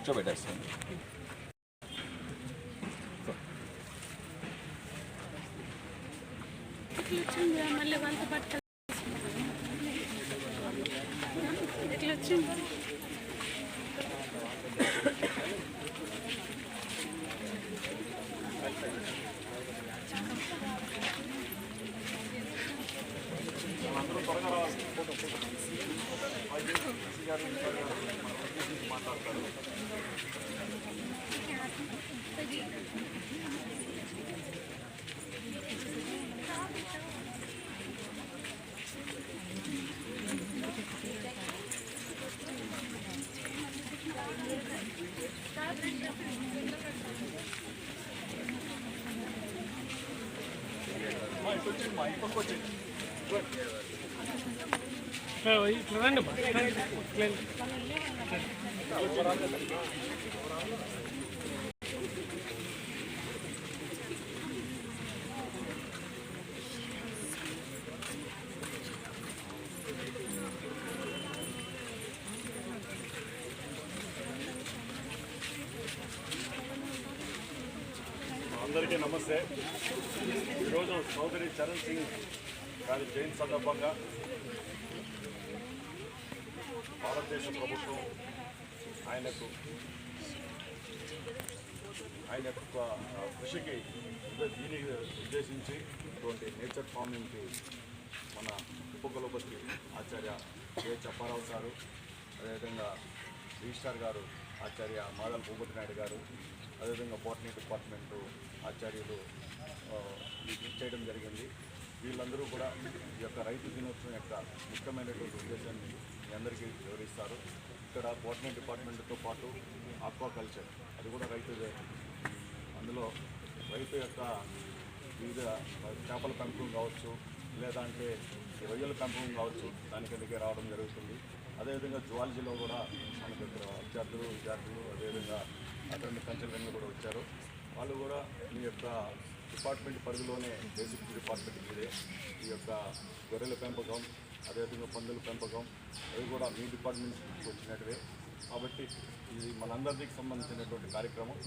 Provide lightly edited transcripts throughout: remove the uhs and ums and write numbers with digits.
కూర్చోబెట్టేస్తాను. మళ్ళీ వంట పట్ట ఎట్లా వచ్చింది? మాట్లాడతారు. ఇట్లా రండి అందరికీ నమస్తే. ఈరోజు చౌదరి చరణ్ సింగ్ గారి జయంతి సందర్భంగా భారతదేశ ప్రభుత్వం ఆయన యొక్క కృషికి దీన్ని ఉద్దేశించి ఇటువంటి నేచర్ ఫార్మింగ్కి మన ఉపకులపతి ఆచార్య కె చప్పారావు సారు, అదేవిధంగా రిజిస్ట్రార్ గారు ఆచార్య మాదల్ భూపతి నాయుడు గారు, అదేవిధంగా బోటనీ డిపార్ట్మెంటు ఆచార్యులు చేయడం జరిగింది. వీళ్ళందరూ కూడా ఈ యొక్క రైతు దినోత్సవం యొక్క ముఖ్యమైనటువంటి ఉద్దేశాన్ని మీ అందరికీ వివరిస్తారు. ఇక్కడ బోటనీ డిపార్ట్మెంట్తో పాటు ఆక్వాకల్చర్ అది కూడా రైతుదే. అందులో రైతు యొక్క వివిధ చేపల పెంపకం కావచ్చు, లేదంటే రొయ్యల పెంపకం కావచ్చు, దాని కిందకే రావడం జరుగుతుంది. అదేవిధంగా జువాలజీలో కూడా మనకి ఇక్కడ విద్యార్థులు అదేవిధంగా అటెండ్ కల్చర్ కూడా వచ్చారు. వాళ్ళు కూడా మీ యొక్క డిపార్ట్మెంట్ పరిధిలోనే బేసిక్ డిపార్ట్మెంట్ మీదే ఈ యొక్క గొర్రెల పెంపకం, అదేవిధంగా పందుల పెంపకం అవి కూడా మీ డిపార్ట్మెంట్ నుంచి వచ్చినట్టువే. కాబట్టి ఇది మనందరికీ సంబంధించినటువంటి కార్యక్రమం.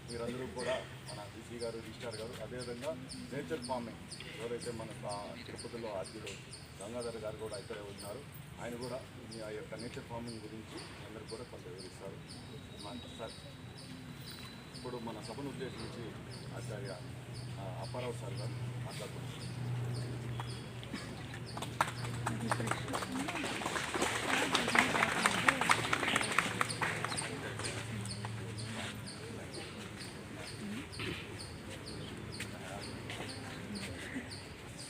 మీరందరూ కూడా మన డీసీ గారు, రిజిస్ట్రార్ గారు, అదేవిధంగా నేచర్ ఫార్మింగ్ ఎవరైతే మన తిరుపతిలో ఆర్జీలో గంగాధర్ గారు కూడా ఇక్కడే ఉన్నారు, ఆయన కూడా మీ ఆ యొక్క నేచర్ ఫార్మింగ్ గురించి అందరికీ కూడా కొంత వివరిస్తారు. సార్, ఇప్పుడు మన సభను ఉద్దేశించి ఆచార్య అప్పారావు సార్ గారు మాట్లాడుతున్నారు.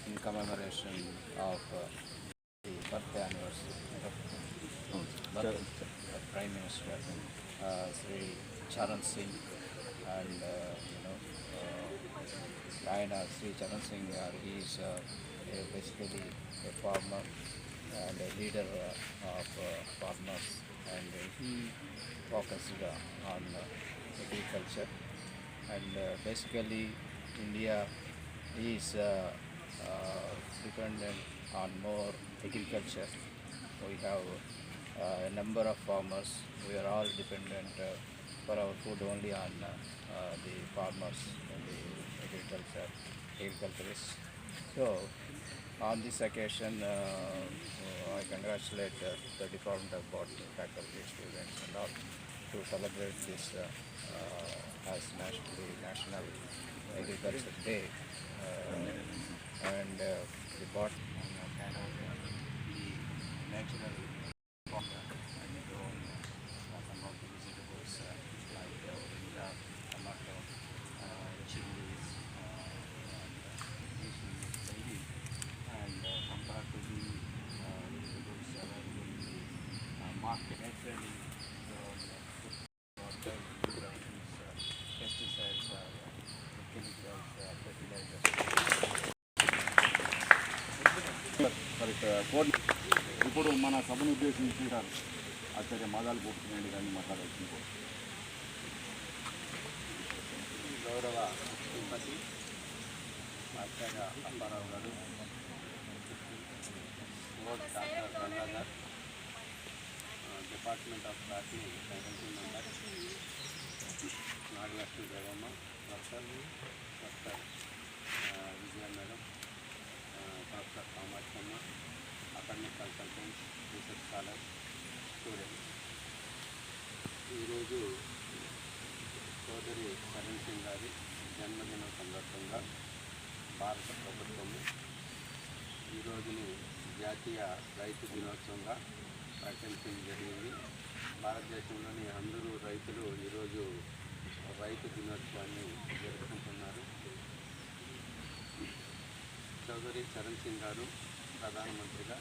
In commemoration of the birthday anniversary of Prime Minister Sri Charan Singh, and Sri Charan Singh, he is basically a farmer and a leader of farmers, and he focused on agriculture, and basically India is dependent on more agriculture. We have a number of farmers. We are all dependent for our food only on the farmers and the agriculturists. So on this occasion, I congratulate the Department of Botany, faculty, students and all to celebrate this as National Agriculture Day, and the botany natural and grown some of the vegetables like tomato, chilies, and compared to the vegetables available in the market, naturally pesticides, chemicals, fertilizers. ఇప్పుడు మన సభను ఉద్దేశించి ఆచార్య మాదాలు భూపతి గారిని మాట్లాడాల్సింది. గౌరవ శ్రీమతి ఆచార్య అప్పారావు గారు, doctor Gangadhar, department of botany faculty member Nagalakshmi Devamma, doctor Vijaya madam, doctor Kamakshamma, academic consultant, research scholar, students. ఈరోజు సోదరి చరణ్ సింగ్ గారి జన్మదినం సందర్భంగా భారత ప్రభుత్వము ఈ రోజుని జాతీయ రైతు దినోత్సవంగా ప్రకటించడం జరిగింది. భారతదేశంలోని అందరూ రైతులు ఈరోజు రైతు దినోత్సవాన్ని జరుపుకుంటున్నారు. చౌదరి చరణ్ సింగ్ గారు ప్రధానమంత్రిగా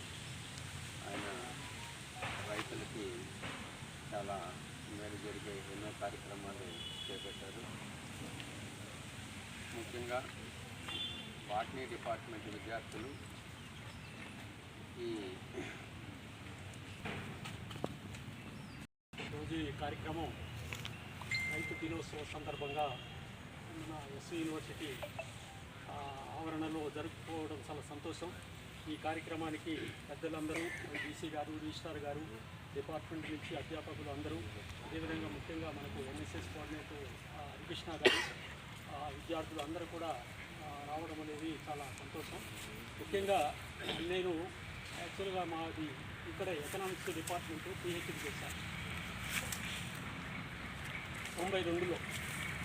ఆయన రైతులకి చాలా మేలు జరిగే ఎన్నో కార్యక్రమాలు చేపట్టారు. ముఖ్యంగా బాటనీ డిపార్ట్మెంట్ విద్యార్థులు రోజు ఈ కార్యక్రమం రైతు దినోత్సవం సందర్భంగా మన ఎస్వి యూనివర్సిటీ ఆవరణలో జరుపుకోవడం చాలా సంతోషం. ఈ కార్యక్రమానికి పెద్దలందరూ, డీసీ గారు, రిజిస్ట్రార్ గారు, డిపార్ట్మెంట్ నుంచి అధ్యాపకులు అందరూ, అదేవిధంగా ముఖ్యంగా మనకు ఎన్ఎస్ఎస్ కోఆర్డినేటర్ హరికృష్ణ గారు, విద్యార్థులు అందరూ కూడా రావడం అనేది చాలా సంతోషం. ముఖ్యంగా నేను యాక్చువల్గా మాది ఇక్కడ ఎకనామిక్స్ డిపార్ట్మెంట్ పిహెచ్డి చేశాను 92లో.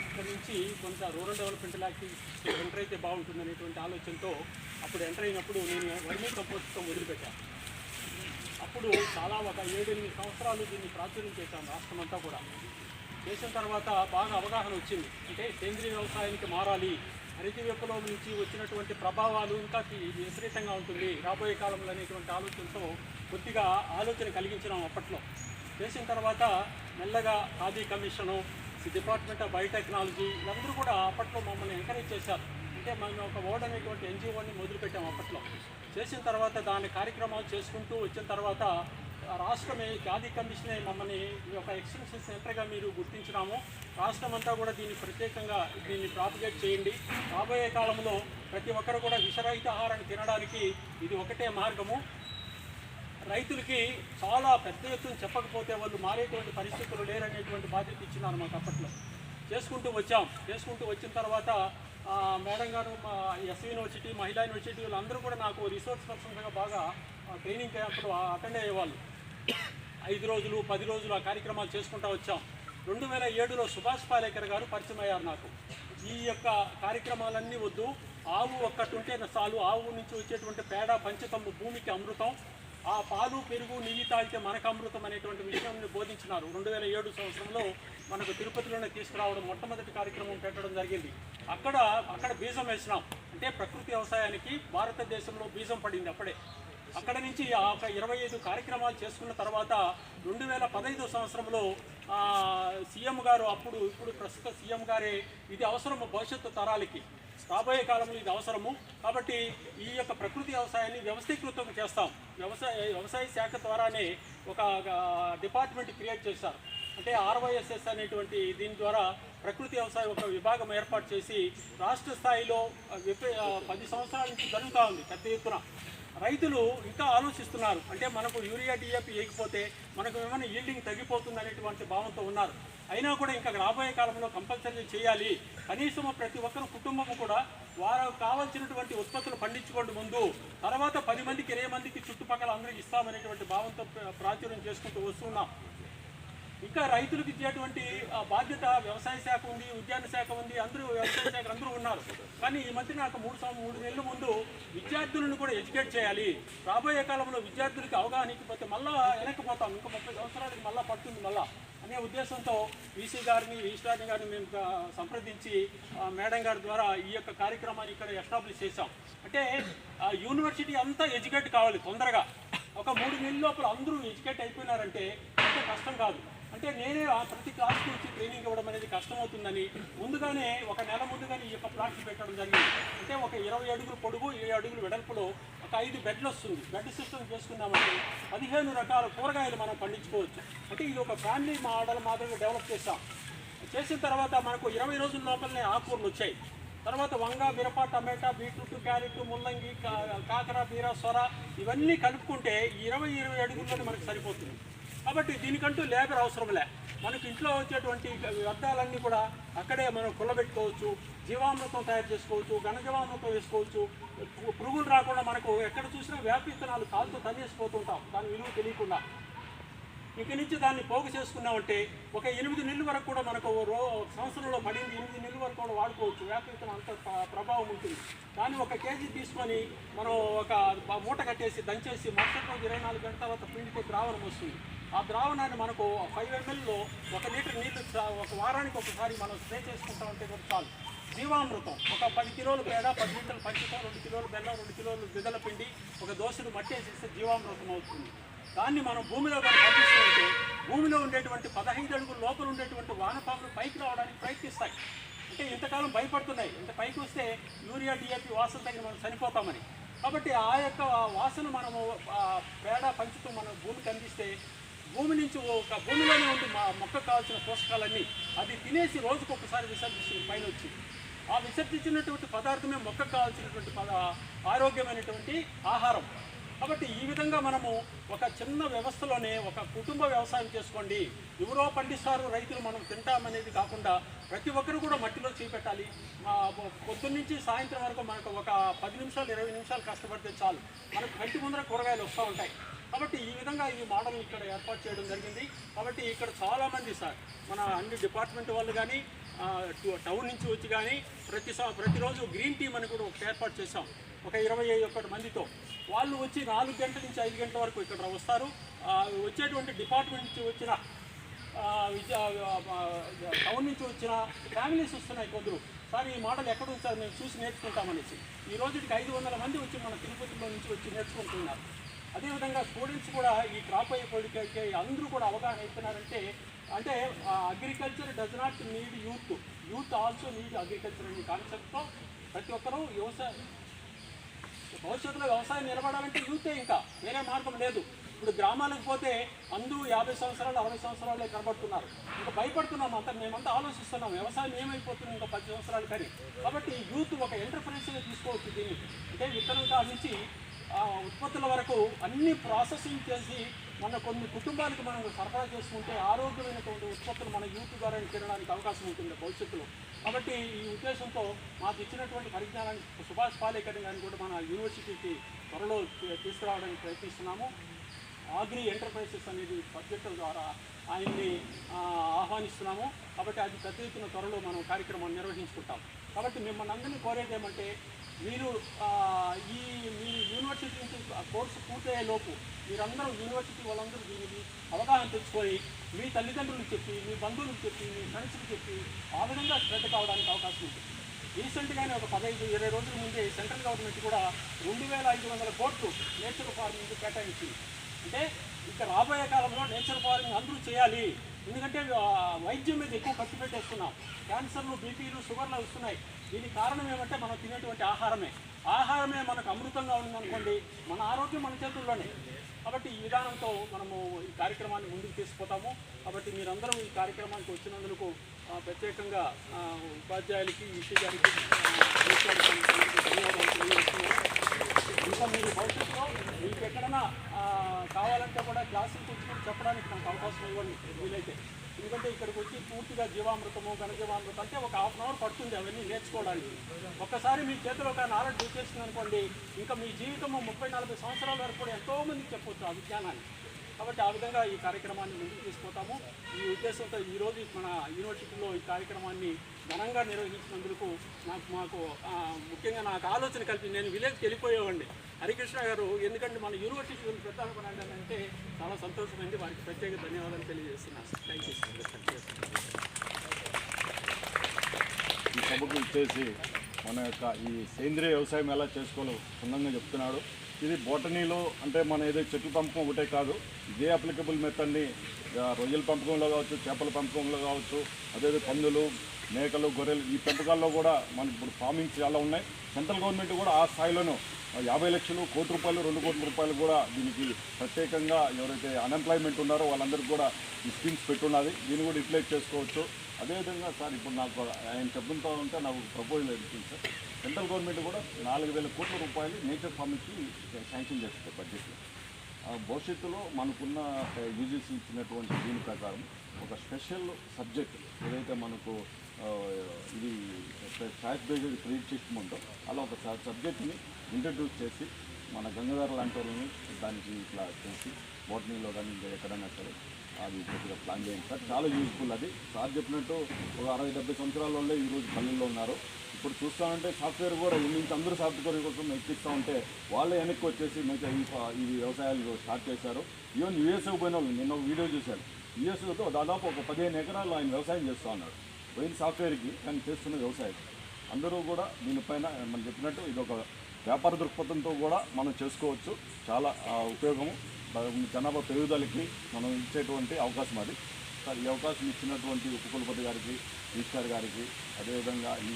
అక్కడి నుంచి కొంత రూరల్ డెవలప్మెంట్ యాక్టివిటీస్ ఎంటర్ అయితే బాగుంటుందనేటువంటి ఆలోచనతో అప్పుడు ఎంటర్ అయినప్పుడు నేను వర్మీ కంపోస్ట్తో మొదలుపెట్టాను. అప్పుడు చాలా ఒక 7-8 సంవత్సరాలు దీన్ని ప్రాచుర్యం చేశాను రాష్ట్రమంతా కూడా. చేసిన తర్వాత బాగా అవగాహన వచ్చింది. అంటే సేంద్రీయ వ్యవసాయానికి మారాలి, హరిత విప్లవం నుంచి వచ్చినటువంటి ప్రభావాలు ఇంకా విపరీతంగా ఉంటుంది రాబోయే కాలంలో అనేటువంటి ఆలోచనతో కొద్దిగా ఆలోచన కలిగించినాం అప్పట్లో. చేసిన తర్వాత మెల్లగా khadi commission, department of biotechnology వీళ్ళందరూ కూడా అప్పట్లో మమ్మల్ని ఎంకరేజ్ చేశారు. అంటే మనం ఒక ఓడ్ అనేటువంటి ఎన్జిఓని మొదలుపెట్టాము అప్పట్లో. చేసిన తర్వాత దాని కార్యక్రమాలు చేసుకుంటూ వచ్చిన తర్వాత రాష్ట్రమే ఖాదీ కమిషనే మమ్మల్ని ఒక ఎక్స్టెన్షన్ సెంటర్గా మీరు గుర్తించినాము, రాష్ట్రం అంతా కూడా దీన్ని ప్రత్యేకంగా దీన్ని ప్రాపగేట్ చేయండి, రాబోయే కాలంలో ప్రతి ఒక్కరు కూడా విషరహిత ఆహారాన్ని తినడానికి ఇది ఒకటే మార్గము, రైతులకి చాలా పెద్ద ఎత్తున చెప్పకపోతే వాళ్ళు మారేటువంటి పరిస్థితులు లేరనేటువంటి బాధ్యత ఇచ్చినారు మాకు అప్పట్లో. చేసుకుంటూ వచ్చిన తర్వాత మేడం గారు ఎస్వి యూనివర్సిటీ, మహిళా యూనివర్సిటీ వీళ్ళందరూ కూడా నాకు రిసోర్స్ పర్సన్స్గా బాగా ట్రైనింగ్ క్యాంపులు అటెండ్ అయ్యేవాళ్ళు. 5 రోజులు 10 రోజులు ఆ కార్యక్రమాలు చేసుకుంటూ వచ్చాం. 2007లో సుభాష్ పాలేకర్ గారు పరిచయం అయ్యారు నాకు. ఈ యొక్క కార్యక్రమాలన్నీ వద్దు, ఆవు ఒక్కటి ఉంటే చాలు, ఆవు నుంచి వచ్చేటువంటి పేడ పంచతమ్ము భూమికి అమృతం, ఆ పాలు పెరుగు నెయ్యి తాగితే మనకు అమృతం అనేటువంటి విషయాన్ని బోధించినారు. 2007 సంవత్సరంలో మనకు తిరుపతిలోనే తీసుకురావడం మొట్టమొదటి కార్యక్రమం పెట్టడం జరిగింది. అక్కడ బీజం వేసినాం. అంటే ప్రకృతి వ్యవసాయానికి భారతదేశంలో బీజం పడింది అప్పుడే. అక్కడ నుంచి ఒక 25 కార్యక్రమాలు చేసుకున్న తర్వాత 2015 సంవత్సరంలో సీఎం గారు, ఇప్పుడు ప్రస్తుత సీఎం గారే ఇది అవసరము భవిష్యత్తు తరాలకి, రాబోయే కాలంలో ఇది అవసరము కాబట్టి ఈ యొక్క ప్రకృతి వ్యవసాయాన్ని వ్యవస్థీకృతం చేస్తాం. వ్యవసాయ శాఖ ద్వారానే ఒక డిపార్ట్మెంట్ క్రియేట్ చేశారు. అంటే RYSS అనేటువంటి దీని ద్వారా ప్రకృతి వ్యవసాయం ఒక విభాగం ఏర్పాటు చేసి రాష్ట్ర స్థాయిలో 10 సంవత్సరాల నుంచి జరుగుతూ ఉంది పెద్ద ఎత్తున. రైతులు ఇంకా ఆలోచిస్తున్నారు. అంటే మనకు యూరియా DAP వేయకపోతే మనకు ఏమైనా ఈల్డింగ్ తగ్గిపోతుంది అనేటువంటి భావంతో ఉన్నారు. అయినా కూడా ఇంకా రాబోయే కాలంలో కంపల్సరీ చేయాలి. కనీసం ప్రతి ఒక్కరు కుటుంబము కూడా వారు కావాల్సినటువంటి ఉత్పత్తులు పండించుకోండి ముందు, తర్వాత 10 మందికి 20 మందికి చుట్టుపక్కల అందరికి ఇస్తామనేటువంటి భావంతో ప్రాచుర్యం చేసుకుంటూ వస్తున్నాం. ఇంకా రైతులకు ఇచ్చేటువంటి బాధ్యత వ్యవసాయ శాఖ ఉంది, ఉద్యాన శాఖ ఉంది, అందరూ వ్యవసాయ శాఖ అందరూ ఉన్నారు. కానీ ఈ మధ్య నాకు 3 నెలల ముందు విద్యార్థులను కూడా ఎడ్యుకేట్ చేయాలి. రాబోయే కాలంలో విద్యార్థులకి అవగాహన ఇకపోతే మళ్ళీ వెనక్కిపోతాం, ఇంకా 30 సంవత్సరాలకి మళ్ళీ పడుతుంది మళ్ళా అనే ఉద్దేశంతో VC గారిని, రిజిస్ట్రార్ గారిని మేము సంప్రదించి మేడం గారి ద్వారా ఈ యొక్క కార్యక్రమాన్ని ఇక్కడ ఎస్టాబ్లిష్ చేశాం. అంటే యూనివర్సిటీ అంతా ఎడ్యుకేట్ కావాలి తొందరగా. ఒక 3 నెలల లోపల అందరూ ఎడ్యుకేట్ అయిపోయినారంటే అంత కష్టం కాదు. అంటే నేనే ప్రతి క్లాస్ నుంచి ట్రైనింగ్ ఇవ్వడం అనేది కష్టమవుతుందని ముందుగానే 1 నెల ముందుగానే ఈ యొక్క ప్లాట్స్ పెట్టడం జరిగింది. అంటే ఒక 20 అడుగులు పొడుగు, 7 అడుగులు వెడల్పులో ఒక 5 బెడ్లు వస్తుంది. బెడ్ సిస్టమ్ చేసుకున్నామంటే 15 రకాల కూరగాయలు మనం పండించుకోవచ్చు. అంటే ఇది ఒక ఫ్యామిలీ మోడల్ మాదిరిగా డెవలప్ చేసిన తర్వాత మనకు 20 రోజుల లోపలనే ఆకుకూరలు వచ్చాయి. తర్వాత వంగ, మిరప, టమాటా, బీట్రూట్, క్యారెట్, ముల్లంగి, కాకర, బీర, సొర ఇవన్నీ కలుపుకుంటే 20 అడుగుల్లోనే మనకు సరిపోతుంది. కాబట్టి దీనికంటూ లేబర్ అవసరంలే. మనకి ఇంట్లో వచ్చేటువంటి వ్యర్థాలన్నీ కూడా అక్కడే మనం కుల్లబెట్టుకోవచ్చు, జీవామృతం తయారు చేసుకోవచ్చు, ఘనజీవామృతం వేసుకోవచ్చు. పురుగులు రాకుండా మనకు ఎక్కడ చూసినా వేప విత్తనాలు కాలుతో తన్నేసిపోతుంటాం దాని విలువ తెలియకుండా. ఇక నుంచి దాన్ని పోగు చేసుకున్నామంటే ఒక 8 నెలల వరకు కూడా మనకు సంవత్సరంలో పడింది 8 నెలల వరకు కూడా వాడుకోవచ్చు. వేప విత్తనం అంత ప్రభావం ఉంటుంది. దాన్ని 1 కేజీ తీసుకొని మనం ఒక మూట కట్టేసి దంచేసి మరుసటి రోజు 24 గంటల తర్వాత పిండితే ద్రావణం వస్తుంది. ఆ ద్రావణాన్ని మనకు 5 mlలో 1 లీటర్ నీళ్ళు ఒక వారానికి ఒకసారి మనం స్ప్రే చేసుకుంటామంటే కూడా చాలు. జీవామృతం ఒక 10 కిలోల పేడ, 10 లీటర్ల పంచదార, 2 కిలోల బెల్లం, 2 కిలోలు బిదల పిండి, ఒక దోసెడు మట్టి వేసేస్తే జీవామృతం అవుతుంది. దాన్ని మనం భూమిలో కానీ పంపిస్తుంటే భూమిలో ఉండేటువంటి 15 అడుగుల లోపల ఉండేటువంటి వానపాములు పైకి రావడానికి ప్రయత్నిస్తాయి. అంటే ఇంతకాలం భయపడుతున్నాయి, ఇంత పైకి వస్తే యూరియా DAP వాసన తగిన మనం చనిపోతామని. కాబట్టి ఆ యొక్క వాసన మనము పేడ పంచుతూ మనం భూమికి అందిస్తే భూమి నుంచి భూమిలోనే ఉండి మొక్కకు కావాల్సిన పోషకాలన్నీ అది తినేసి రోజుకు ఒకసారి విసర్జిస్తుంది పైన వచ్చి. ఆ విసర్జించినటువంటి పదార్థమే మొక్కకు కావాల్సినటువంటి ఆరోగ్యమైనటువంటి ఆహారం. కాబట్టి ఈ విధంగా మనము ఒక చిన్న వ్యవస్థలోనే ఒక కుటుంబ వ్యవసాయం చేసుకోండి. ఎవరో పండిస్తారు రైతులు మనం తింటామనేది కాకుండా ప్రతి ఒక్కరు కూడా మట్టిలో చేపెట్టాలి. పొద్దున్నుంచి సాయంత్రం వరకు మనకు ఒక 10 నిమిషాలు 20 నిమిషాలు కష్టపడితే చాలు, మనకు కంటి ముందర కూరగాయలు వస్తూ ఉంటాయి. కాబట్టి ఈ విధంగా ఈ మోడల్ ఇక్కడ ఏర్పాటు చేయడం జరిగింది. కాబట్టి ఇక్కడ చాలామంది సార్ మన అన్ని డిపార్ట్మెంట్ వాళ్ళు కానీ టౌన్ నుంచి వచ్చి కానీ ప్రతిరోజు గ్రీన్ టీమ్ అని కూడా ఒకటి ఏర్పాటు చేసాం ఒక 21 మందితో. వాళ్ళు వచ్చి 4 గంటల నుంచి 5 గంటల వరకు ఇక్కడ వస్తారు. వచ్చేటువంటి డిపార్ట్మెంట్ నుంచి వచ్చిన టౌన్ నుంచి వచ్చిన ఫ్యామిలీస్ వస్తున్నాయి కొందరు. సార్ ఈ మోడల్ ఎక్కడ ఉంచారు మేము చూసి నేర్చుకుంటామనేసి ఈ రోజుకి 500 మంది వచ్చి మన తిరుపతిలో నుంచి వచ్చి నేర్చుకుంటున్నారు. అదేవిధంగా స్టూడెంట్స్ కూడా ఈ క్రాప్ అయ్యేపటికి అందరూ కూడా అవగాహన అవుతున్నారంటే అంటే agriculture does not need youth also need agriculture అనే కాన్సెప్ట్తో ప్రతి ఒక్కరూ భవిష్యత్తులో వ్యవసాయం నిలబడాలంటే యూతే, ఇంకా వేరే మార్గం లేదు. ఇప్పుడు గ్రామాలకు పోతే అందరూ 50 సంవత్సరాలు 60 సంవత్సరాలే కనబడుతున్నారు. ఇంకా భయపడుతున్నాం అంతా, మేమంతా ఆలోచిస్తున్నాం వ్యవసాయం ఏమైపోతుంది ఇంకా 10 సంవత్సరాలు కానీ. కాబట్టి యూత్ ఒక ఎంటర్ప్రైజ్గా తీసుకోవచ్చు దీన్ని. అంటే విత్తనం కాడ నుంచి ఉత్పత్తుల వరకు అన్ని ప్రాసెసింగ్ చేసి మన కొన్ని కుటుంబాలకు మనం సరఫరా చేసుకుంటే ఆరోగ్యమైనటువంటి ఉత్పత్తులు మన యూత్ ద్వారా తినడానికి అవకాశం ఉంటుంది భవిష్యత్తులో. కాబట్టి ఈ ఉద్దేశంతో మాకు ఇచ్చినటువంటి పరిజ్ఞానాన్ని సుభాష్ పాలేకర్ గారిని కూడా మన యూనివర్సిటీకి త్వరలో తీసుకురావడానికి ప్రయత్నిస్తున్నాము. అగ్రి ఎంటర్ప్రైజెస్ అనేది సబ్జెక్టుల ద్వారా ఆయన్ని ఆహ్వానిస్తున్నాము. కాబట్టి అది పెద్ద ఎత్తున త్వరలో మనం కార్యక్రమాన్ని నిర్వహించుకుంటాం. కాబట్టి మిమ్మల్ని అందరినీ కోరేది ఏమంటే మీరు మీ యూనివర్సిటీ నుంచి కోర్సు పూర్తయ్యే లోపు మీరందరూ యూనివర్సిటీ వాళ్ళందరూ దీనికి అవగాహన తెచ్చుకొని మీ తల్లిదండ్రులకు చెప్పి, మీ బంధువులకు చెప్పి, మీ ఫ్రెండ్స్కి చెప్పి ఆ విధంగా శ్రద్ధ కావడానికి అవకాశం ఉంటుంది. రీసెంట్గానే ఒక 15-20 రోజుల ముందే సెంట్రల్ గవర్నమెంట్ కూడా 2500 కోట్లు నేచర్ ఫార్మింగ్ కేటాయించింది. అంటే ఇంకా రాబోయే కాలంలో నేచర్ ఫార్మింగ్ అందరూ చేయాలి. ఎందుకంటే వైద్యం మీద ఎక్కువ ఖర్చు పెట్టేస్తున్నాం. క్యాన్సర్లు, బీపీలు, షుగర్లు వస్తున్నాయి. దీనికి కారణం ఏమంటే మనం తినేటువంటి ఆహారమే మనకు అమృతంగా ఉందనుకోండి, మన ఆరోగ్యం మన చేతుల్లోనే. కాబట్టి ఈ విధానంతో మనము ఈ కార్యక్రమాన్ని ముందుకు తీసుకుపోతాము. కాబట్టి మీరందరూ ఈ కార్యక్రమానికి వచ్చినందుకు ప్రత్యేకంగా ఉపాధ్యాయులకి, ఈసీ గారికి ధన్యవాదాలు తెలియజేస్తున్నాను. ఇంకా మీరు భవిష్యత్తులో మీకు ఎక్కడైనా కావాలంటే కూడా క్లాసులకు వచ్చి చెప్పడానికి నాకు అవకాశం ఇవ్వండి వీలైతే. ఎందుకంటే ఇక్కడికి వచ్చి పూర్తిగా జీవామృతము, ఘనజీవామృతం అంటే ఒక 1/2 అవర్ పడుతుంది అవన్నీ నేర్చుకోవడానికి. ఒక్కసారి మీ చేతిలో ఒక నాలెడ్జ్ వచ్చేసింది అనుకోండి, ఇంకా మీ జీవితము 30-40 సంవత్సరాల వరకు కూడా ఎంతోమందికి చెప్పవచ్చు ఆ విజ్ఞానాన్ని. కాబట్టి ఆ విధంగా ఈ కార్యక్రమాన్ని ముందుకు తీసుకుపోతాము. ఈ ఉద్దేశంతో ఈరోజు మన యూనివర్సిటీలో ఈ కార్యక్రమాన్ని ఘనంగా నిర్వహించినందుకు మాకు ముఖ్యంగా నాకు ఆలోచన కల్పించి నేను విలేజ్కి వెళ్ళిపోయేవాడిని హరికృష్ణ గారు. ఎందుకంటే మన యూనివర్సిటీ ప్రధానపడండి అంటే చాలా సంతోషమైంది. వారికి ప్రత్యేక ధన్యవాదాలు తెలియజేస్తున్నాను. Thank you. ఈ సభకు ఇచ్చేసి మన యొక్క ఈ సేంద్రియ వ్యవసాయం ఎలా చేసుకోవాలో క్షుణ్ణంగా చెప్తున్నాడు. ఇది బోటనీలో అంటే మన ఏదో చెట్ల పెంపకం ఒకటే కాదు, ఇదే అప్లికబుల్ మెథడ్ని రొయ్యల పెంపకంలో కావచ్చు, చేపల పెంపకంలో కావచ్చు, అదే పందులు, మేకలు, గొర్రెలు ఈ పెంపకాల్లో కూడా మనకి ఇప్పుడు ఫార్మింగ్ చాలా ఉన్నాయి. సెంట్రల్ గవర్నమెంట్ కూడా ఆ స్థాయిలోనూ 50 లక్షలు, 1 కోటి రూపాయలు, 2 కోట్ల రూపాయలు కూడా దీనికి ప్రత్యేకంగా ఎవరైతే అన్ఎంప్లాయ్మెంట్ ఉన్నారో వాళ్ళందరికీ కూడా ఈ స్కీమ్స్ పెట్టున్నది. దీన్ని కూడా యూటిలైజ్ చేసుకోవచ్చు. అదేవిధంగా సార్ ఇప్పుడు నాకు ఆయన చెప్తుంటా ఉంటే నాకు ప్రపోజల్ అనిపించింది సార్, సెంట్రల్ గవర్నమెంట్ కూడా 4000 కోట్ల రూపాయలు నేచర్ ఫార్మింగ్కి శాంక్షన్ చేస్తుంది బడ్జెట్లో. భవిష్యత్తులో మనకున్న యూజీసీ ఇచ్చినటువంటి దీని ప్రకారం ఒక స్పెషల్ సబ్జెక్ట్ ఏదైతే మనకు ఇది ఫ్యాక్ట్ బేస్డ్ క్రెడిట్ సిస్టమ్ ఉందో అలా ఒక సబ్జెక్ట్ని ఇంట్రడ్యూస్ చేసి మన గంగాధర లాంటి వాళ్ళని దానికి ఇట్లా చేసి బోటనీలో కానీ ఇంకా ఎక్కడైనా సరే అది కొద్దిగా ప్లాన్ చేయండి సార్. చాలా యూజ్ఫుల్. అది సార్ చెప్పినట్టు ఒక 60-70 సంవత్సరాల వాళ్ళే ఈరోజు పల్లెల్లో ఉన్నారు. ఇప్పుడు చూస్తామంటే సాఫ్ట్వేర్ కూడా నుంచి అందరూ సాఫ్ట్వేర్ కోసం ఎక్కిస్తూ ఉంటే వాళ్ళే వెనక్కి వచ్చేసి మిగతా ఈ వ్యవసాయాలు స్టార్ట్ చేశారు. ఈవెన్ యూఎస్ఏ పోయిన వాళ్ళు నేను ఒక వీడియో చూశాను. యూఎస్ఏతో దాదాపు ఒక 15 ఎకరాలు ఆయన వ్యవసాయం చేస్తూ ఉన్నాడు. పోయిన సాఫ్ట్వేర్కి కానీ చేస్తున్న వ్యవసాయం. అందరూ కూడా దీనిపైన మనం చెప్పినట్టు ఇది ఒక వ్యాపార దృక్పథంతో కూడా మనం చేసుకోవచ్చు. చాలా ఉపయోగము జనాభా పెరుగుదలకి మనం ఇచ్చేటువంటి అవకాశం అది. సార్ ఈ అవకాశం ఇచ్చినటువంటి ఉపకులపతి గారికి, ఈశ్వర్ గారికి, అదేవిధంగా ఈ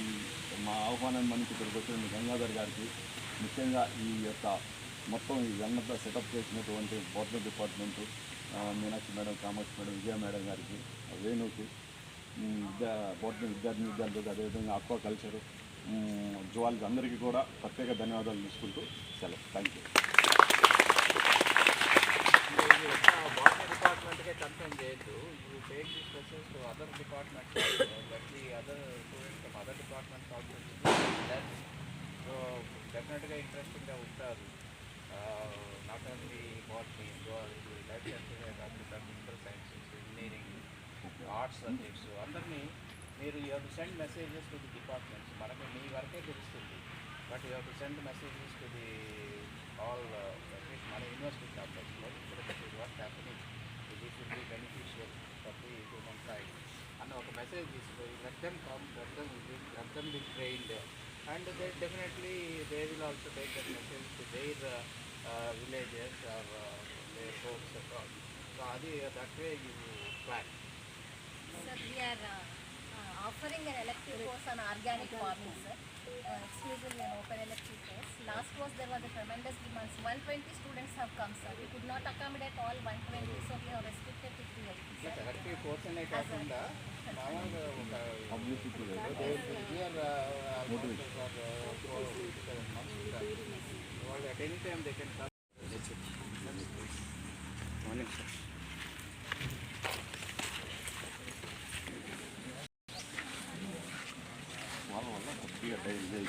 మా ఆహ్వానాన్ని మనకి ఇక్కడికి వచ్చిన గంగాధర్ గారికి, ముఖ్యంగా ఈ యొక్క మొత్తం ఈ గంగంతా సెటప్ చేసినటువంటి botany department Meenakshi madam, Kamakshi madam, Vijaya madam గారికి, వేణుకి, బోటనీ విద్యార్థులకు, అదేవిధంగా ఆక్వా కల్చరు, జువాలజీ అందరికీ కూడా ప్రత్యేక ధన్యవాదాలు తీసుకుంటూ సెలవు. Thank you. బాటనీ డిపార్ట్మెంట్కే కన్సర్న్ చేయొద్దు. You take this message to other departments, but the other students from other departments also. So డెఫినెట్గా ఇంట్రెస్టింగ్గా ఉంటారు. Not only botany, zoology, life sciences, computer sciences, engineering, arts subjects అందరినీ మీరు you have to send messages to the departments. మనకి మీ వరకే తెలుస్తుంది, but you have to send messages to the all at least మన university campus. This is what happening, this will be beneficial for the human side అన్న ఒక message తీసుకొని let them come, let them be trained, and they definitely they will also take that message to their villages or their homes and all. So అది that way you plan. Sir, we are offering an elective course on organic farming, sir. Exclusively an open elective course. Last was there was a tremendous demand. 120 students have come, sir. We could not accommodate all 120, so we have restricted to 380, sir. Elective course అనే కాకుండా మామూలుగా ఒక వాళ్ళు at any time they can come. వాళ్ళ వల్ల కొద్దిగా ఇది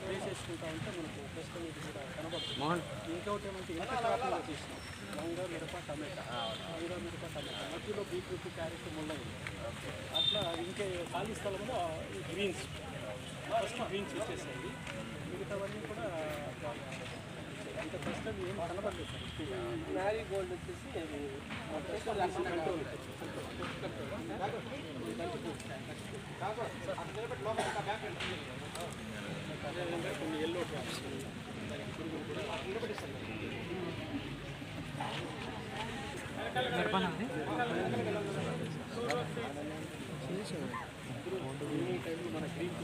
వేసేసుకుంటా ఉంటే మనకు ప్రస్తుతం ఇది కూడా కనబడుతుంది. ఇంకొకటి ఏమంటే ఎంత కాకుండా చేసినాం వంగ, మిరప, టమాటా, వంగ, మిరప, టమాటా, మధ్యలో బీట్రూట్, క్యారెట్, ముల్లంగి, అట్లా ఇంకే ఖాళీ స్థలంలో గ్రీన్స్, ఫస్ట్ గ్రీన్స్ వచ్చేసాయి. మిగతావన్నీ కూడా అంత ప్రస్తుతం ఏం కనబడలేదు సార్. మ్యారీ గోల్డ్ వచ్చేసి కంట్రోల్ అదేవిధంగా కొన్ని ఎల్లో ట్రాప్స్ దానికి పురుగులు కూడా ఈవినింగ్ టైంలో మన గ్రీన్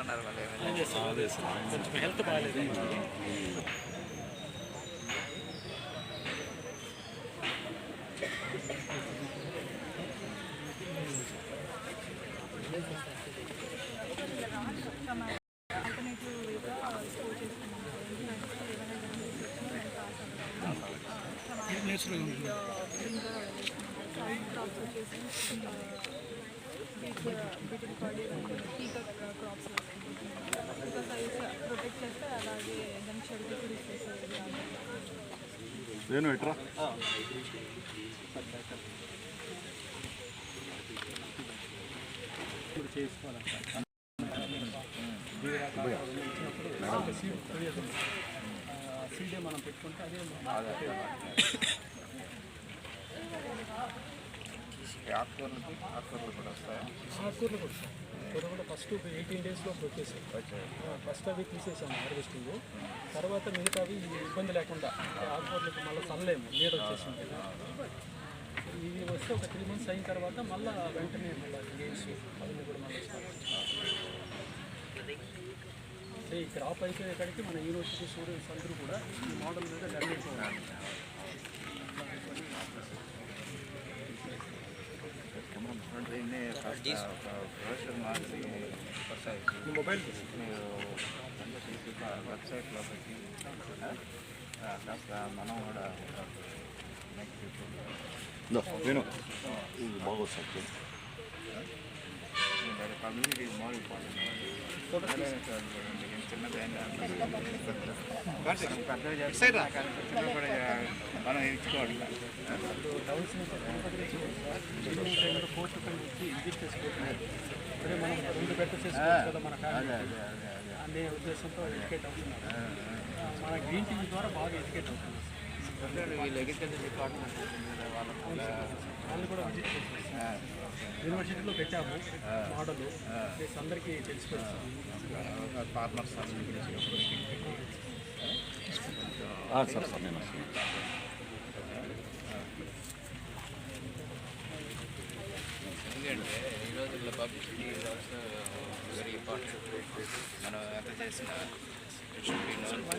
అన్నారు వాళ్ళు కొంచెం హెల్త్ బాగాలేదు. ఆల్టర్నేటివ్ వేగా స్కోర్ చేసుకున్నాం. ఎందుకంటే ఏమైనా క్రాప్స్ వచ్చేసి బీటెడ్ కార్డ్ పీకక్ క్రాప్స్ వేసుకుంటున్నాం. ఇంకా సైజ్ ప్రొటెక్ట్ చేస్తే అలాగే దానికి షెల్టర్ కూడా ఇచ్చేసేది. నేను ఎట్రా సీడే మనం పెట్టుకుంటే అదే ఆకుకూరలు కూడా వస్తాయి. ఆకుకూరలు కూడా కూర కూడా ఫస్ట్ 18 డేస్లో వచ్చేసాయి. ఫస్ట్ అవి తీసేసాము హార్వెస్టింగ్. తర్వాత మిగతావి ఇబ్బంది లేకుండా ఆకుకూరలకు మళ్ళీ సన్లేము నీడ వచ్చేసింది. ఇవి వస్తే ఒక 3 months అయిన తర్వాత మళ్ళీ వెంటనే మళ్ళీ గేమ్స్ అవన్నీ కూడా మళ్ళీ అంటే ఈ క్రాప్ అయిపోయేకాడికి మన యూనివర్సిటీ స్టూడెంట్స్ అందరూ కూడా ఈ మోడల్ మీద లెర్న్ అయిపోవాలి. దీన్ని ఫస్ట్ ఒక బ్రోషర్ మార్చి మొబైల్ మీరు వెబ్సైట్లో పెట్టి కాస్త మనం కూడా నేను బాగొచ్చు కమ్యూనిటీ మోర్ ఇంపార్టెంట్. చిన్నదైనా పెద్దగా చేస్తే కూడా మనం ఇచ్చుకోవాలి. డౌన్స్ కోర్టు నుంచి విజిట్ చేసుకోవాలి. అదే మనం 2 పెద్ద చేసుకోవచ్చు కదా మన ఫ్యామిలీ అనే ఉద్దేశంతో ఎడ్యుకేట్ అవుతున్నారు. మన గ్రీన్ టీవీ ద్వారా బాగా ఎడ్యుకేట్ అవుతున్నారు. వీళ్ళు అగ్రికల్చర్ డిపార్ట్మెంట్ వాళ్ళు కూడా విజిట్ చేస్తారు. యూనివర్సిటీలో పెట్టాము మోడల్ అందరికీ తెలిసిపోతుంది. ఫార్మర్స్ సార్ నేను ఎందుకంటే ఈ రోజుల్లో publicity is also very important. మనం ఎంత చేసినా it should be known to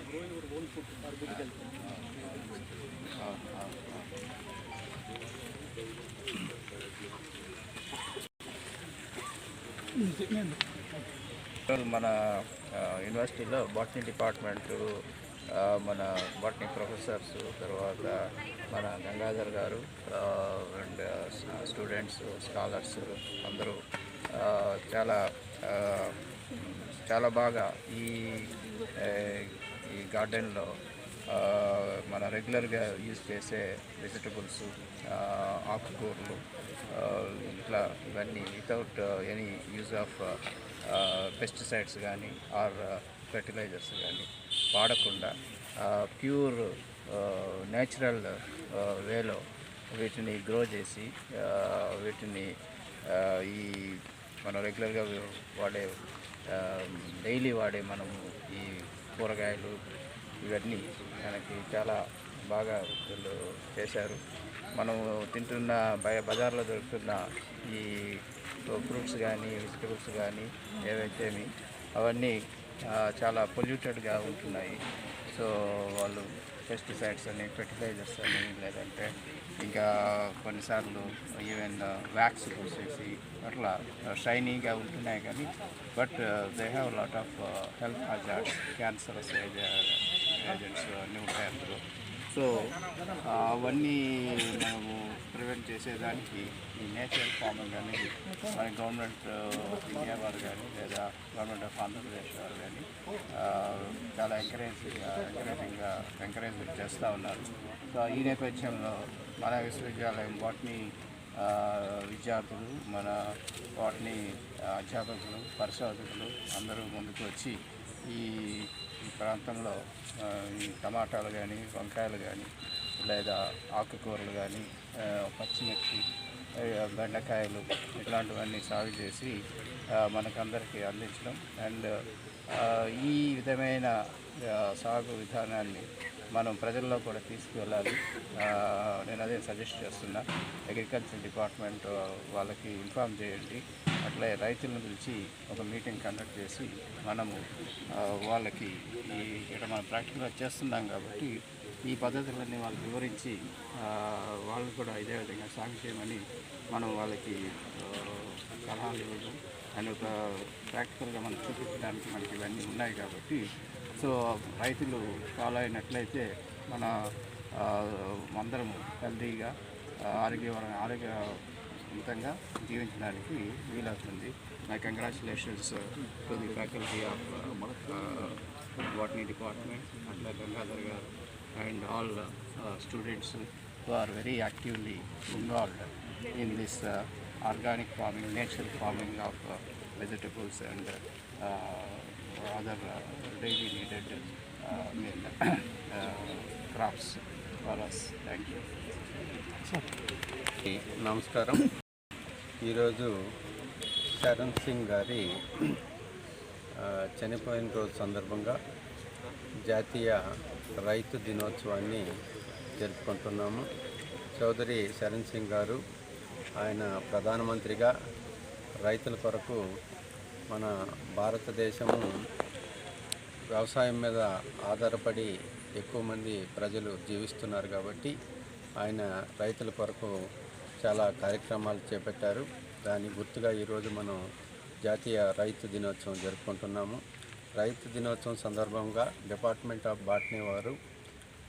growing your own food for good health. మన యూనివర్సిటీలో బాటనీ డిపార్ట్మెంటు, మన బాటనీ ప్రొఫెసర్స్, తర్వాత మన గంగాధర్ గారు అండ్ స్టూడెంట్స్, స్కాలర్స్ అందరూ చాలా బాగా ఈ గార్డెన్లో మన రెగ్యులర్గా యూజ్ చేసే వెజిటబుల్స్, ఆకుకూరలు ఇట్లా ఇవన్నీ without any use of pesticides కానీ ఆర్ ఫెర్టిలైజర్స్ కానీ వాడకుండా ప్యూర్ నేచురల్ వేలో వీటిని గ్రో చేసి వీటిని ఈ మనం రెగ్యులర్గా వాడే డైలీ వాడే మనము ఈ కూరగాయలు ఇవన్నీ మనకి చాలా బాగా వీళ్ళు చేశారు. మనము తింటున్న బజార్లో దొరుకుతున్న ఈ ఫ్రూట్స్ కానీ వెజిటబుల్స్ కానీ ఏవైతేమి అవన్నీ చాలా పొల్యూటెడ్గా ఉంటున్నాయి. సో వాళ్ళు పెస్టిసైడ్స్ అని, ఫెర్టిలైజర్స్ అని, లేదంటే ఇంకా కొన్నిసార్లు ఈవెన్ వ్యాక్స్ పూసేసి అట్లా షైనీగా ఉంటున్నాయి కానీ but they have lot of health hazards, cancerous agents అన్నీ ఉంటాయి అందులో. సో అవన్నీ మనము ప్రివెంట్ చేసేదానికి ఈ నేచురల్ ఫార్మింగ్ అనేది మన గవర్నమెంట్ ఇండియా వారు కానీ లేదా గవర్నమెంట్ ఆఫ్ ఆంధ్రప్రదేశ్ వారు కానీ చాలా ఎంకరేజ్ చేస్తూ ఉన్నారు. సో ఈ నేపథ్యంలో మన విశ్వవిద్యాలయం బాటనీ విద్యార్థులు, మన బాటనీ అధ్యాపకులు, పరిశోధకులు అందరూ ముందుకు వచ్చి ఈ ప్రాంతంలో ఈ టమాటాలు కానీ, వంకాయలు కానీ, లేదా ఆకుకూరలు కానీ, పచ్చిమిర్చి, బెండకాయలు ఇట్లాంటివన్నీ సాగు చేసి మనకందరికీ అందించడం అండ్ ఈ విధమైన సాగు విధానాన్ని మనం ప్రజల్లో కూడా తీసుకువెళ్ళాలి. నేను అదే సజెస్ట్ చేస్తున్నా. అగ్రికల్చర్ డిపార్ట్మెంట్ వాళ్ళకి ఇన్ఫామ్ చేయండి. అట్లే రైతులను పిలిచి ఒక మీటింగ్ కండక్ట్ చేసి మనము వాళ్ళకి ఇక్కడ మనం ప్రాక్టికల్గా చేస్తున్నాం కాబట్టి ఈ పద్ధతులన్నీ వాళ్ళకి వివరించి వాళ్ళు కూడా ఇదే విధంగా సాగు చేయమని మనం వాళ్ళకి సలహాలు ఇవ్వడం అండ్ ఒక ప్రాక్టికల్గా మనం చూపించడానికి మనకి ఇవన్నీ ఉన్నాయి కాబట్టి సో రైతులు ఫాలో అయినట్లయితే మన అందరము హెల్తీగా ఆరోగ్యవంతంగా జీవించడానికి వీలవుతుంది. My congratulations to the faculty of botany department and Gangadhar garu and all students who are very actively involved in this organic farming, natural farming of vegetables and other daily needed crops for us. Thank you. నమస్కారం. ఈరోజు శరణ్ సింగ్ గారి చనిపోయిన రోజు సందర్భంగా జాతీయ రైతు దినోత్సవాన్ని జరుపుకుంటున్నాము. చౌదరి శరణ్ సింగ్ గారు ఆయన ప్రధానమంత్రిగా రైతుల కొరకు మన భారతదేశము వ్యవసాయం మీద ఆధారపడి ఎక్కువ మంది ప్రజలు జీవిస్తున్నారు కాబట్టి ఆయన రైతుల కొరకు చాలా కార్యక్రమాలు చేపట్టారు. దాని గుర్తుగా ఈరోజు మనం జాతీయ రైతు దినోత్సవం జరుపుకుంటున్నాము. రైతు దినోత్సవం సందర్భంగా డిపార్ట్మెంట్ ఆఫ్ బాటనీ వారు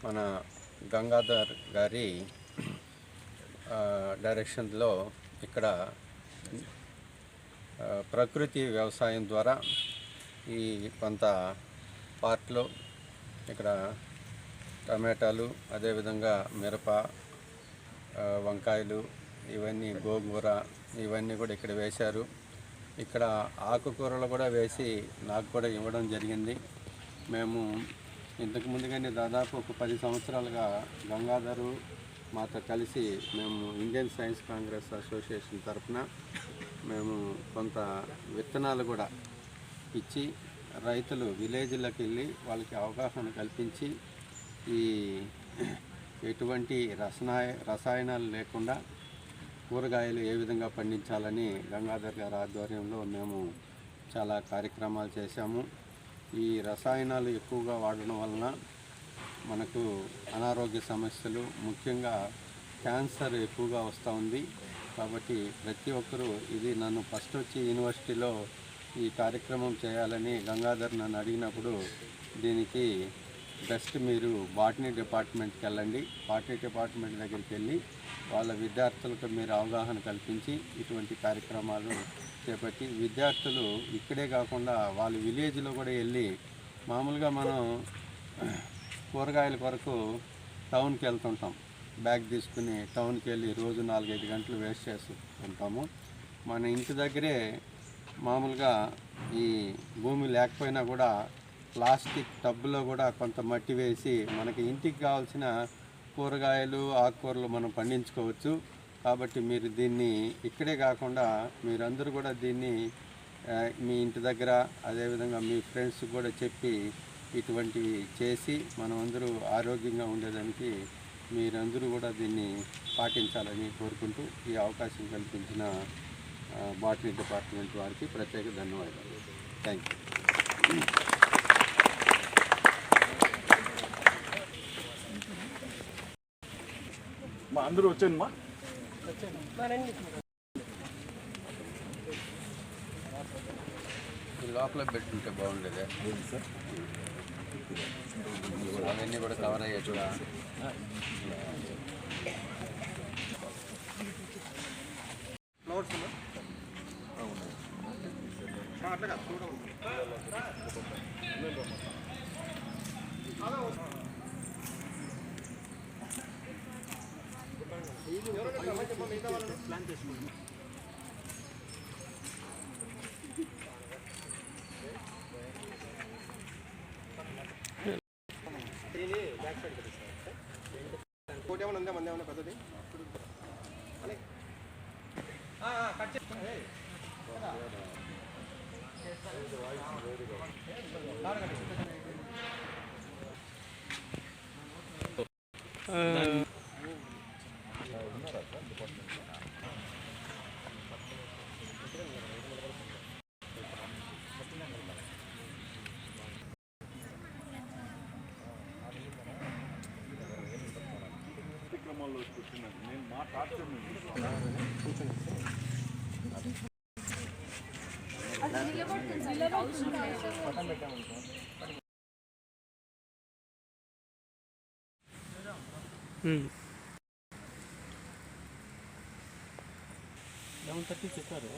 మన గంగాధర్ గారి డైరెక్షన్లో ఇక్కడ ప్రకృతి వ్యవసాయం ద్వారా ఈ కొంత పార్ట్లో ఇక్కడ టమాటాలు, అదేవిధంగా మిరప, వంకాయలు, ఇవన్నీ గోంగూర ఇవన్నీ కూడా ఇక్కడ వేశారు. ఇక్కడ ఆకుకూరలు కూడా వేసి నాకు కూడా ఇవ్వడం జరిగింది. మేము ఇంతకు ముందుగానే దాదాపు ఒక 10 సంవత్సరాలుగా గంగాధరు మాతో కలిసి మేము ఇండియన్ సైన్స్ కాంగ్రెస్ అసోసియేషన్ తరఫున మేము కొంత విత్తనాలు కూడా ఇచ్చి రైతులు విలేజ్లకు వెళ్ళి వాళ్ళకి అవగాహన కల్పించి ఈ ఎటువంటి రసాయనాలు లేకుండా కూరగాయలు ఏ విధంగా పండించాలని గంగాధర్ గారి ఆధ్వర్యంలో మేము చాలా కార్యక్రమాలు చేశాము. ఈ రసాయనాలు ఎక్కువగా వాడడం వలన మనకు అనారోగ్య సమస్యలు, ముఖ్యంగా క్యాన్సర్ ఎక్కువగా వస్తూ ఉంది. కాబట్టి ప్రతి ఒక్కరూ ఇది నన్ను ఫస్ట్ వచ్చి యూనివర్సిటీలో ఈ కార్యక్రమం చేయాలని గంగాధర్ నన్ను అడిగినప్పుడు దీనికి బెస్ట్ మీరు బాటనీ డిపార్ట్మెంట్కి వెళ్ళండి, బాటనీ డిపార్ట్మెంట్ దగ్గరికి వెళ్ళి వాళ్ళ విద్యార్థులకు మీరు అవగాహన కల్పించి ఇటువంటి కార్యక్రమాలు చేపట్టి విద్యార్థులు ఇక్కడే కాకుండా వాళ్ళ విలేజ్లో కూడా వెళ్ళి మామూలుగా మనం కూరగాయల కొరకు టౌన్కి వెళ్తుంటాం, బ్యాగ్ తీసుకుని టౌన్కి వెళ్ళి రోజు 4-5 గంటలు వేస్ట్ చేస్తుంటాము. మన ఇంటి దగ్గరే మామూలుగా ఈ భూమి లేకపోయినా కూడా ప్లాస్టిక్ టబ్లో కూడా కొంత మట్టి వేసి మనకి ఇంటికి కావాల్సిన కూరగాయలు, ఆకుకూరలు మనం పండించుకోవచ్చు. కాబట్టి మీరు దీన్ని ఇక్కడే కాకుండా మీరందరూ కూడా దీన్ని మీ ఇంటి దగ్గర అదేవిధంగా మీ ఫ్రెండ్స్ కూడా చెప్పి ఇటువంటివి చేసి మనం అందరూ ఆరోగ్యంగా ఉండేదానికి మీరందరూ కూడా దీన్ని పాటించాలని కోరుకుంటూ ఈ అవకాశం కల్పించిన బాటనీ డిపార్ట్మెంట్ వారికి ప్రత్యేక ధన్యవాదాలు. Thank you. మా అందరూ వచ్చాను మా లోపల పెట్టుంటే బాగుండేదే సార్. అవన్నీ కూడా కవర్ అయ్యచ్చు. ప్లాన్ చేసుకోండి. కోటి ఏమైనా ఉందా, మంది ఏమైనా పెద్దది మా టార్చర్ లెవెన్ 30 చెప్పారు.